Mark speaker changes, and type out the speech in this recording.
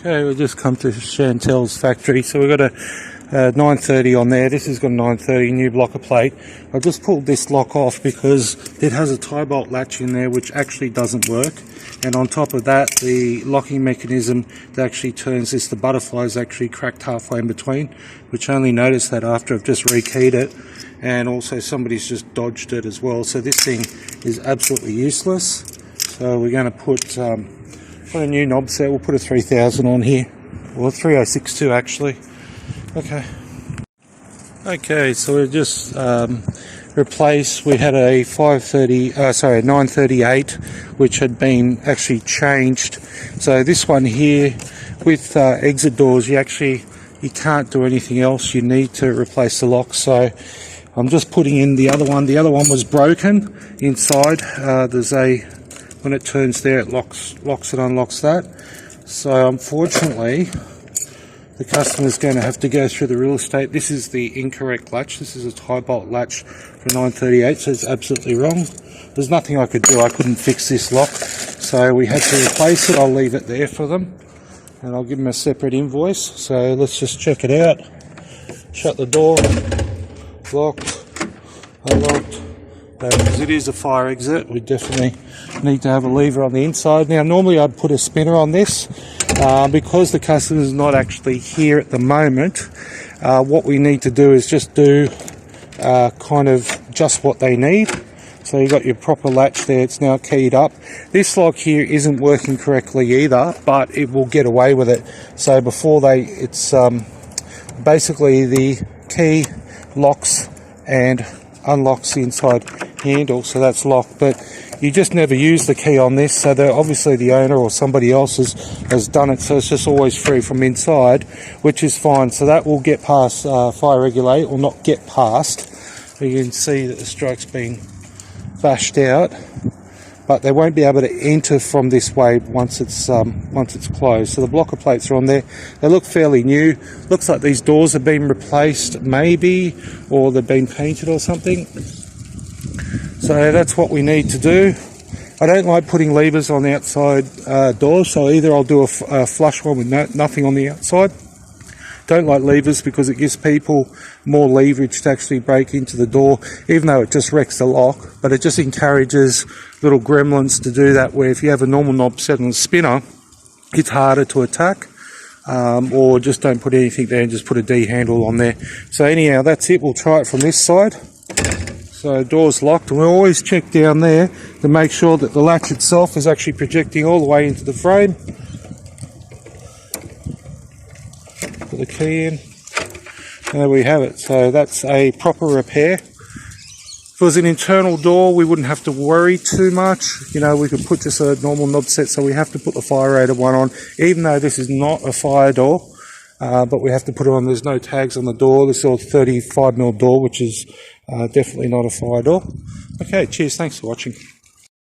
Speaker 1: Okay, we've just come to Chantel's factory, so we've got a 930 on there. This has got a 930 new blocker plate. I just pulled this lock off because it has a tie bolt latch in there which actually doesn't work, and on top of that the locking mechanism that actually turns this, the butterfly, is actually cracked halfway in between, which I only noticed that after I've just rekeyed it, and also somebody's just dodged it as well. So this thing is absolutely useless. So we're going to put a new knob set. We'll put a 3000 on here, or a 3062 actually. Okay, so we just replaced. We had a 938 which had been actually changed. So this one here with exit doors, you can't do anything else. You need to replace the lock. So I'm just putting in the other one. The other one was broken inside. There's when it turns there, it locks and unlocks that. So unfortunately, the customer's going to have to go through the real estate. This is the incorrect latch. This is a tie bolt latch for 938, so it's absolutely wrong. There's nothing I could do. I couldn't fix this lock, so we had to replace it. I'll leave it there for them, and I'll give them a separate invoice. So let's just check it out. Shut the door. Locked. Unlocked. Because it is a fire exit, we definitely need to have a lever on the inside. Now normally I'd put a spinner on this, because the customer is not actually here at the moment. What we need to do is just do kind of just what they need. So you've got your proper latch there, it's now keyed up. This lock here isn't working correctly either, but it will get away with it. So before it's basically the key locks and unlocks the inside handle, so that's locked, but you just never use the key on this, so obviously the owner or somebody else has done it, so it's just always free from inside, which is fine. So that will get past fire regulate, or not get past. You can see that the stroke's been bashed out, but they won't be able to enter from this way once it's closed. So the blocker plates are on there. They look fairly new. Looks like these doors have been replaced maybe, or they've been painted or something. So that's what we need to do. I don't like putting levers on the outside doors, so either I'll do a flush one with nothing on the outside. Don't like levers because it gives people more leverage to actually break into the door, even though it just wrecks the lock. But it just encourages little gremlins to do that, where if you have a normal knob set on a spinner, it's harder to attack. Or just don't put anything there and just put a D handle on there. So anyhow, that's it. We'll try it from this side. So door's locked, and we'll always check down there to make sure that the latch itself is actually projecting all the way into the frame. Put the key in, and there we have it. So that's a proper repair. If it was an internal door, we wouldn't have to worry too much. You know, we could put just a normal knob set, so we have to put the fire rated one on, even though this is not a fire door. But we have to put it on. There's no tags on the door. This is a 35mm door, which is definitely not a fire door. Okay, cheers. Thanks for watching.